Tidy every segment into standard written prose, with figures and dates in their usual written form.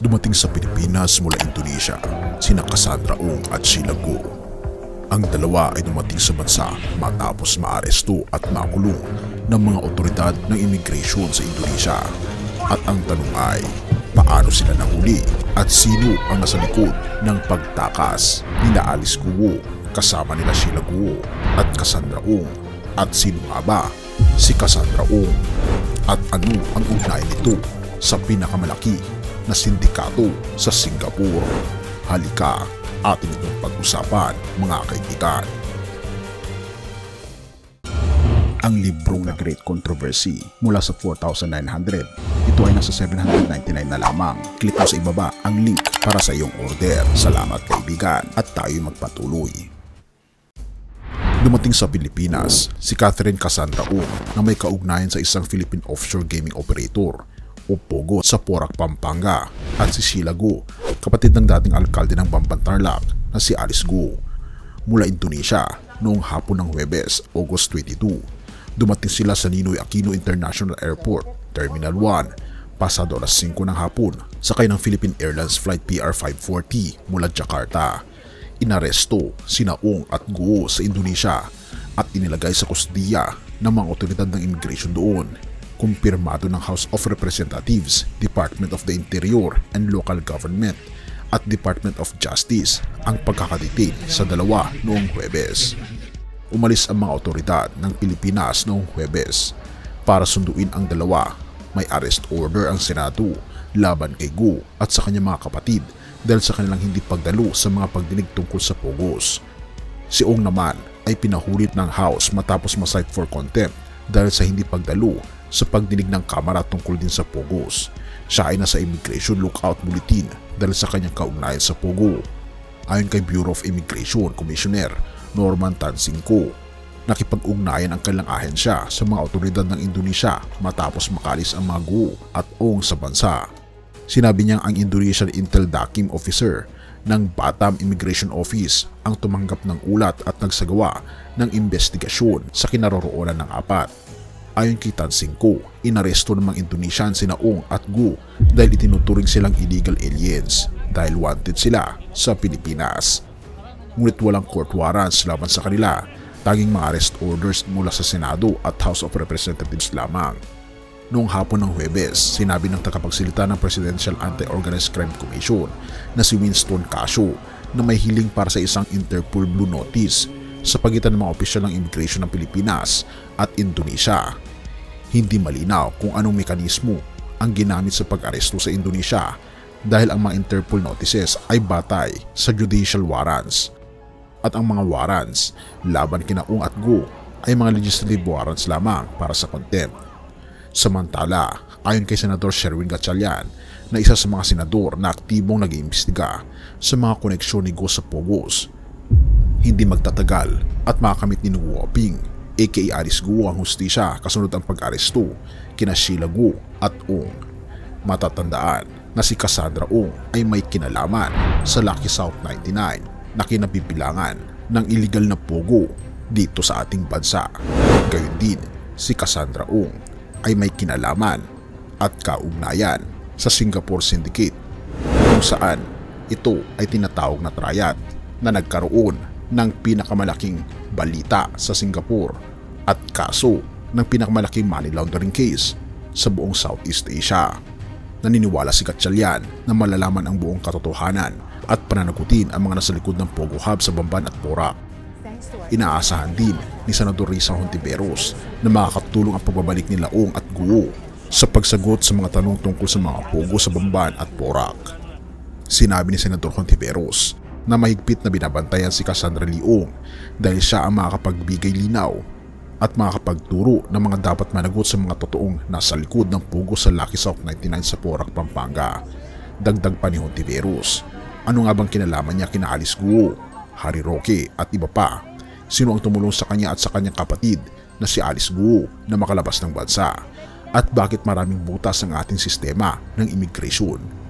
Dumating sa Pilipinas mula Indonesia sina Cassandra Ong at Sheila Guo. Ang dalawa ay dumating sa bansa matapos maaresto at makulong ng mga otoridad ng immigration sa Indonesia. At ang tanong ay, paano sila nahuli at sino ang nasa likod ng pagtakas nila Alice Guo kasama nila Sheila Guo at Cassandra Ong? At sino nga ba si Cassandra Ong? At ano ang ugnayan nito sa pinakamalaki na sindikato sa Singapore? Halika, ating itong pag-usapan mga kaibigan. Ang librong na Great Controversy mula sa 4,900, ito ay nasa 799 na lamang. Click mo sa ibaba ang link para sa iyong order. Salamat kaibigan at tayo magpatuloy. Dumating sa Pilipinas si Catherine Cassandra Ong na may kaugnayan sa isang Philippine offshore gaming operator o POGO sa Porac, Pampanga, at si Sheila Guo, kapatid ng dating alkalde ng Bamban Tarlac na si Alice Guo, mula Indonesia noong hapon ng Huwebes, August 22. Dumating sila sa Ninoy Aquino International Airport, Terminal 1, pasado alas 5 ng hapon, sakay ng Philippine Airlines Flight PR540 mula Jakarta. Inaresto sina Ong at Guo sa Indonesia at inilagay sa kusdiya ng mga otoridad ng immigration doon. Kumpirmado ng House of Representatives, Department of the Interior and Local Government at Department of Justice ang pagkakadetain sa dalawa noong Huwebes. Umalis ang mga otoridad ng Pilipinas noong Huwebes para sunduin ang dalawa. May arrest order ang Senado laban kay Guo at sa kanyang mga kapatid dahil sa kanilang hindi pagdalo sa mga pagdinig tungkol sa POGOs. Si Ong naman ay pinahulit ng House matapos ma-cite for contempt dahil sa hindi pagdalo sa pagdinig ng Kamara tungkol din sa POGOs. Siya ay nasa Immigration Lookout Bulletin dahil sa kanyang kaugnayan sa POGO. Ayon kay Bureau of Immigration Commissioner Norman Tansingco, nakipag-ugnayan ang kanilang ahensya sa mga otoridad ng Indonesia matapos makalis ang mga Guo at Ong sa bansa. Sinabi niyang ang Indonesian Intel Dakim Officer ng Batam Immigration Office ang tumanggap ng ulat at nagsagawa ng investigasyon sa kinaroroonan ng apat. Ayon kay Tansingco, inaresto ng mga Indonesian sina Ong at Guo dahil itinuturing silang illegal aliens dahil wanted sila sa Pilipinas. Ngunit walang court warrants laban sa kanila, tanging mga arrest orders mula sa Senado at House of Representatives lamang. Noong hapon ng Huwebes, sinabi ng tagapagsalita ng Presidential Anti-Organized Crime Commission na si Winston Casio na may hiling para sa isang Interpol Blue Notice sa pagitan ng mga opisyal ng immigration ng Pilipinas at Indonesia. Hindi malinaw kung anong mekanismo ang ginamit sa pag-aresto sa Indonesia dahil ang mga Interpol notices ay batay sa judicial warrants. At ang mga warrants laban kina Ong at Guo ay mga legislative warrants lamang para sa contempt. Samantala, ayon kay Senador Sherwin Gatchalian na isa sa mga senador na aktibong nag-iimbestiga sa mga koneksyon ni Guo sa POGOs, hindi magtatagal at makakamit ni Guo Aping aka Alice Guo ang hustisya kasunod ang pag-aresto kina Sheila Guo at Ong. Matatandaan na si Cassandra Ong ay may kinalaman sa Lucky South 99 na kinabibilangan ng illegal na POGO dito sa ating bansa. Gayon din, si Cassandra Ong ay may kinalaman at kaugnayan sa Singapore Syndicate kung saan ito ay tinatawag na triad na nagkaroon ng pinakamalaking balita sa Singapore at kaso ng pinakamalaking money laundering case sa buong Southeast Asia. Naniniwala si Gatchalian na malalaman ang buong katotohanan at pananagutin ang mga nasa likod ng POGO Hub sa Bamban at Porac. Inaasahan din ni Senador Risa Hontiveros na makakatulong ang pagbabalik nila Ong at Guo sa pagsagot sa mga tanong tungkol sa mga POGO sa Bamban at Porac. Sinabi ni Senador Hontiveros na mahigpit na binabantayan si Cassandra Lee Ong dahil siya ang makakapagbigay linaw at makakapagturo ng mga dapat managot sa mga totoong nasa likod ng POGO sa Lucky South 99 sa Porac, Pampanga. Dagdag pa ni Hontiveros, ano nga bang kinalaman niya kina Alice Guo, Harry Roque at iba pa? Sino ang tumulong sa kanya at sa kanyang kapatid na si Alice Guo na makalabas ng bansa? At bakit maraming butas ang ating sistema ng immigration?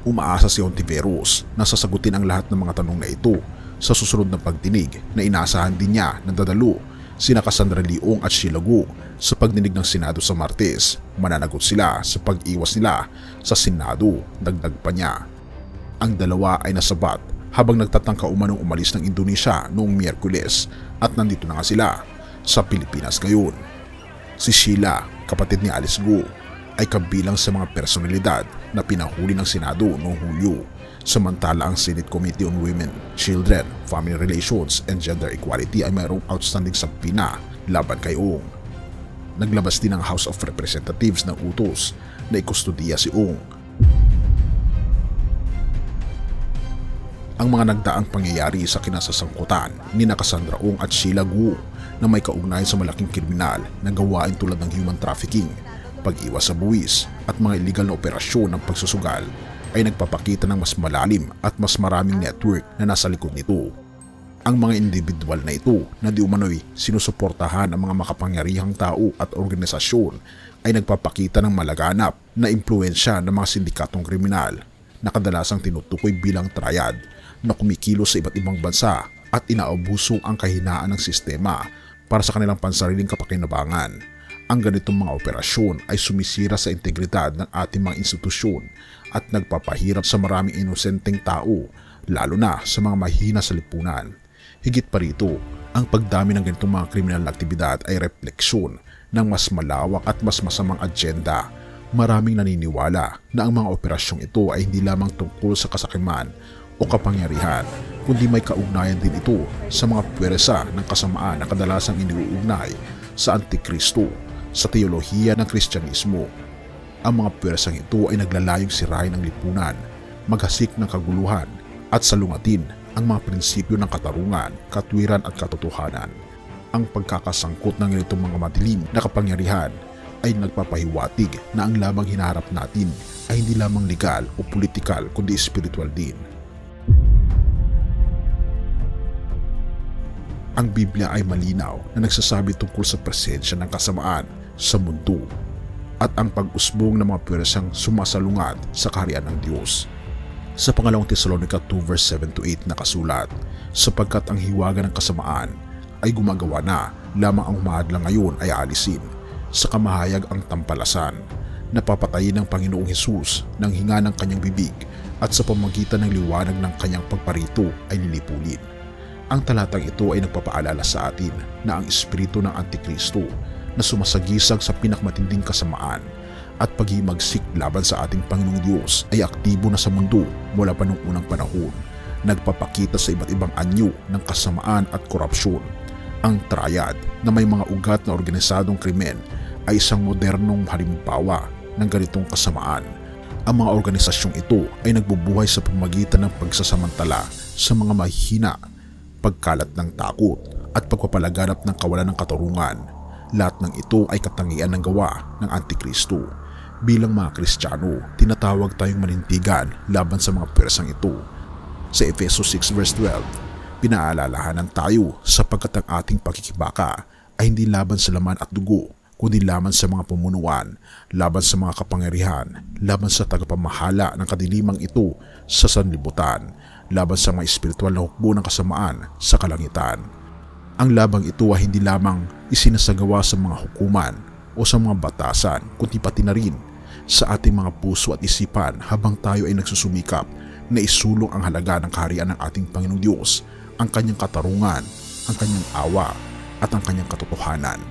Umaasa si Hontiveros na sasagutin ang lahat ng mga tanong na ito sa susunod na pagdinig na inaasahan din niya na dadalo sina Cassandra Leong at Sheila Guo sa pagdinig ng Senado sa Martes. Mananagot sila sa pag-iwas nila sa Senado, dagdag pa niya. Ang dalawa ay nasabat habang nagtatangka umanong umalis ng Indonesia noong Miyerkules at nandito na nga sila sa Pilipinas ngayon. Si Sheila, kapatid ni Alice Guo, ay kabilang sa mga personalidad na pinahuli ng Senado noong Hulyo. Samantala ang Senate Committee on Women, Children, Family Relations and Gender Equality ay mayroong outstanding subpoena laban kay Ong. Naglabas din ang House of Representatives ng utos na ikustudiya si Ong. Ang mga nagdaang pangyayari sa kinasasangkutan ni Cassandra Ong at Sheila Guo na may kaugnayan sa malaking kriminal na gawain tulad ng human trafficking, pag-iwas sa buwis at mga illegal na operasyon ng pagsusugal ay nagpapakita ng mas malalim at mas maraming network na nasa likod nito. Ang mga individual na ito na di umano'y sinusuportahan ang mga makapangyarihang tao at organisasyon ay nagpapakita ng malaganap na impluensya ng mga sindikatong kriminal na kadalasang tinutukoy bilang triad na kumikilos sa iba't ibang bansa at inaabuso ang kahinaan ng sistema para sa kanilang pansariling kapakinabangan. Ang ganitong mga operasyon ay sumisira sa integridad ng ating mga institusyon at nagpapahirap sa maraming inosenteng tao, lalo na sa mga mahina sa lipunan. Higit pa rito, ang pagdami ng ganitong mga kriminal na aktibidad ay refleksyon ng mas malawak at mas masamang agenda. Maraming naniniwala na ang mga operasyong ito ay hindi lamang tungkol sa kasakiman o kapangyarihan, kundi may kaugnayan din ito sa mga puwersa ng kasamaan na kadalasang iniuugnay sa Antikristo, sa teolohiya ng Kristyanismo. Ang mga puwersang ito ay naglalayong sirain ang lipunan, maghasik ng kaguluhan at salungatin ang mga prinsipyo ng katarungan, katwiran at katotohanan. Ang pagkakasangkot ng ganitong mga madilim na kapangyarihan ay nagpapahiwatig na ang labang hinaharap natin ay hindi lamang legal o politikal kundi spiritual din. Ang Biblia ay malinaw na nagsasabi tungkol sa presensya ng kasamaan sa mundo at ang pag-usbong ng mga puwersang sumasalungat sa kaharian ng Diyos. Sa pangalawang Tesalonica 2 verse 7-8 nakasulat, sapagkat ang hiwaga ng kasamaan ay gumagawa na, lamang ang mahadlang ngayon ay aalisin. Sa kamahayag ang tampalasan, napapatayin ng Panginoong Hesus ng hinga ng kanyang bibig at sa pamamagitan ng liwanag ng kanyang pagparito ay lilipulin. Ang talatang ito ay nagpapaalala sa atin na ang espiritu ng Antikristo na sumasagisag sa pinakamatinding kasamaan at paghimagsik laban sa ating Panginoong Diyos ay aktibo na sa mundo mula pa noong unang panahon, nagpapakita sa iba't ibang anyo ng kasamaan at korupsyon. Ang triad na may mga ugat na organisadong krimen ay isang modernong halimbawa ng ganitong kasamaan. Ang mga organisasyong ito ay nagbubuhay sa pamamagitan ng pagsasamantala sa mga mahihina, pagkalat ng takot at pagpapalaganap ng kawalan ng katarungan. Lahat ng ito ay katangian ng gawa ng Antikristo. Bilang mga Kristiyano, tinatawag tayong manindigan laban sa mga puwersang ito. Sa Efeso 6 verse 12, pinaalalahanan tayo sapagkat ang ating pagkikibaka ay hindi laban sa laman at dugo, kundi laban sa mga pamunuan, laban sa mga kapangyarihan, laban sa tagapamahala ng kadilimang ito sa sanlibutan, laban sa mga espiritual na hukbo ng kasamaan sa kalangitan. Ang labang ito ay hindi lamang isinasagawa sa mga hukuman o sa mga batasan, kundi pati na rin sa ating mga puso at isipan habang tayo ay nagsusumikap na isulong ang halaga ng kaharian ng ating Panginoong Diyos, ang kanyang katarungan, ang kanyang awa at ang kanyang katotohanan.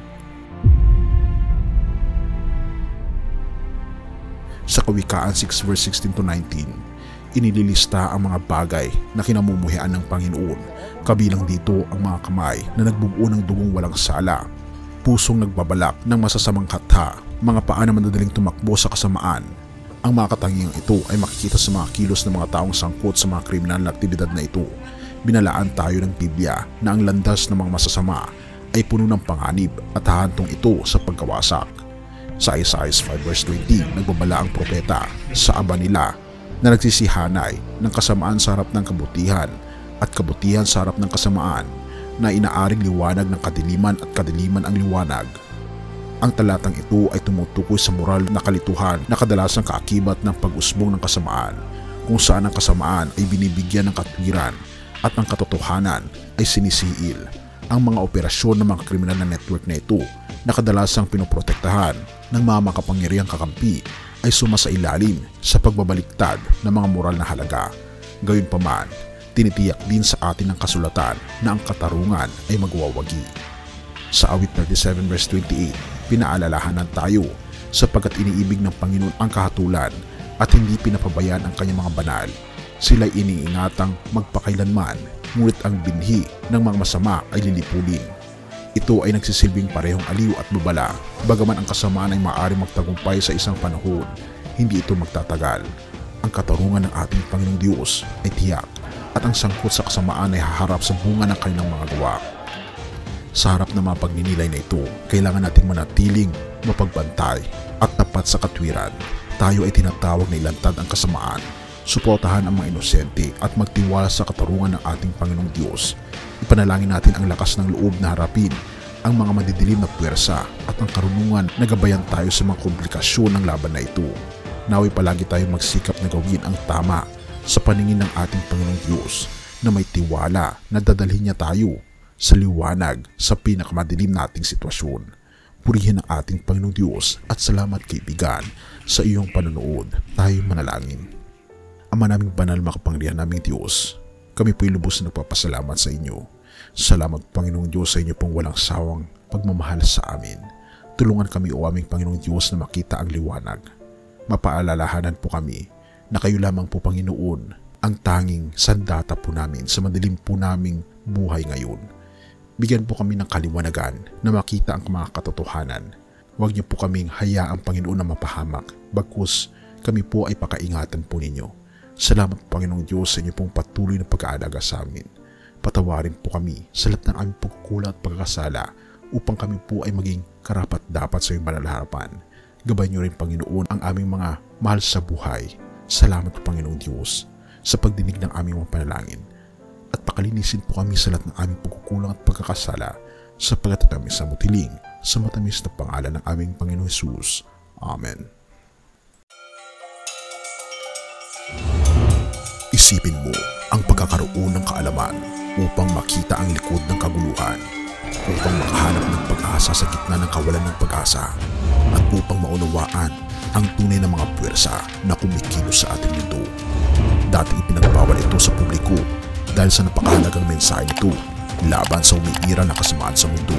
Sa Kawikaan 6 verse 16-19, inililista ang mga bagay na kinamumuhian ng Panginoon, kabilang dito ang mga kamay na nagbubuo ng dugong walang sala, pusong nagbabalak ng masasamang katha, mga paa na madadaling tumakbo sa kasamaan. Ang mga katangiang ito ay makikita sa mga kilos ng mga taong sangkot sa mga kriminal na aktibidad na ito. Binalaan tayo ng Biblia na ang landas ng mga masasama ay puno ng panganib at hahantong ito sa pagkawasak. Sa Isaiah 5 verse 20, nagbabala ang propeta sa aba nila na nagsisihanay ng kasamaan sa harap ng kabutihan at kabutihan sa harap ng kasamaan, na inaaring liwanag ng kadiliman at kadiliman ang liwanag. Ang talatang ito ay tumutukoy sa moral na kalituhan na kadalasang kaakibat ng pag-usbong ng kasamaan, kung saan ang kasamaan ay binibigyan ng katwiran at ang katotohanan ay sinisiil. ang mga operasyon ng mga kriminal na network na ito na kadalasang pinoprotektahan ng mga makapangyarihang kakampi ay sumasailalim sa pagbabaliktad ng mga moral na halaga. Gayunpaman, tinitiyak din sa atin ng kasulatan na ang katarungan ay magwawagi. Sa awit 37 verse 28, pinaalalahanan tayo sapagkat iniibig ng Panginoon ang kahatulan at hindi pinapabayaan ang kanyang mga banal. Sila'y iniingatang magpakailanman, ngunit ang binhi ng mga masama ay lilipulin. Ito ay nagsisilbing parehong aliw at babala, bagaman ang kasamaan ay maaaring magtagumpay sa isang panahon, hindi ito magtatagal. Ang katarungan ng ating Panginoong Diyos ay tiyak at ang sangkot sa kasamaan ay haharap sa bunga ng kanilang mga gawa. Sa harap ng mga pagninilay na ito, kailangan nating manatiling mapagbantay at tapat sa katwiran. Tayo ay tinatawag na ilantad ang kasamaan, suportahan ang mga inosente at magtiwala sa katarungan ng ating Panginoong Diyos. Ipanalangin natin ang lakas ng loob na harapin ang mga madidilim na puwersa at ang karunungan na gabayan tayo sa mga komplikasyon ng laban na ito. Naway palagi tayong magsikap na gawin ang tama sa paningin ng ating Panginoong Diyos na may tiwala na dadalhin niya tayo sa liwanag sa pinakamadilim nating sitwasyon. Purihin ang ating Panginoong Diyos at salamat kaibigan sa iyong panonood. Tayo manalangin. Ama naming banal, makapangyarihan naming Diyos, kami po'y lubos na nagpapasalamat sa inyo. Salamat Panginoong Diyos sa inyo pong walang sawang pagmamahal sa amin. Tulungan kami o aming Panginoong Diyos na makita ang liwanag. Mapaalalahanan po kami na kayo lamang po Panginoon ang tanging sandata po namin sa madilim po naming buhay ngayon. Bigyan po kami ng kaliwanagan na makita ang mga katotohanan. Huwag niyo po kaming hayaang Panginoon na mapahamak, bagkus kami po ay pakaingatan po ninyo. Salamat Panginoong Diyos sa inyo pong patuloy na pag-aalaga sa amin. Patawarin po kami sa lahat ng aming pagkukulang at pagkakasala upang kami po ay maging karapat-dapat sa iyong banal na harapan. Gabayan niyo rin Panginoon ang aming mga mahal sa buhay. Salamat po Panginoong Diyos sa pagdinig ng aming mga panalangin. At pakalinisin po kami sa lahat ng aming pagkukulang at pagkakasala sa pagkatatamis sa mutiling sa matamis na pangalan ng aming Panginoong Hesus. Amen. Isipin mo ang pagkakaroon ng kaalaman upang makita ang likod ng kaguluhan, upang makahanap ng pag-asa sa gitna ng kawalan ng pag-asa, at upang maunawaan ang tunay na mga puwersa na kumikilos sa ating mundo. Dati ipinagbawal ito sa publiko dahil sa napakahalagang mensahe nito laban sa umiira na kasamaan sa mundo,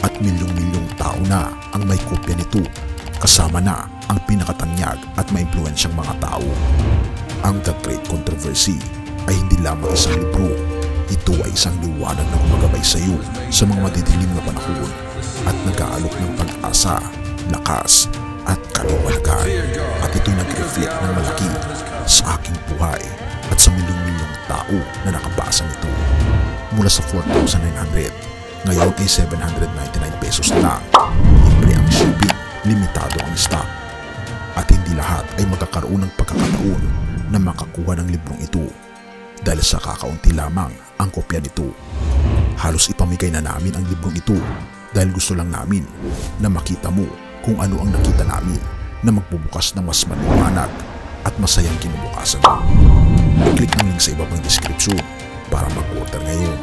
at milyong-milyong tao na ang may kopya nito, kasama na ang pinakatanyag at maimpluwensyang mga tao. Ang The Great Controversy ay hindi lamang isang libro. Ito ay isang liwanag na gumagabay sa iyo sa mga madidilim na panahon at nag-aalok ng pag-asa, lakas at kaliwanagan. At ito'y nag-reflect ng malaki sa aking buhay at sa milyong-milyong tao na nakabasa nito. Mula sa 4,900, ngayon ay 799 pesos na lang. Libre ang shipping, limitado ang stock. At hindi lahat ay magkakaroon ng pagkakataon na makakuha ng librong ito dahil sa kakaunti lamang ang kopya nito. Halos ipamigay na namin ang librong ito dahil gusto lang namin na makita mo kung ano ang nakita namin na magbubukas ng mas maliwanag at masayang kinabukasan mo. I-click ang link sa ibabang description para mag-order ngayon.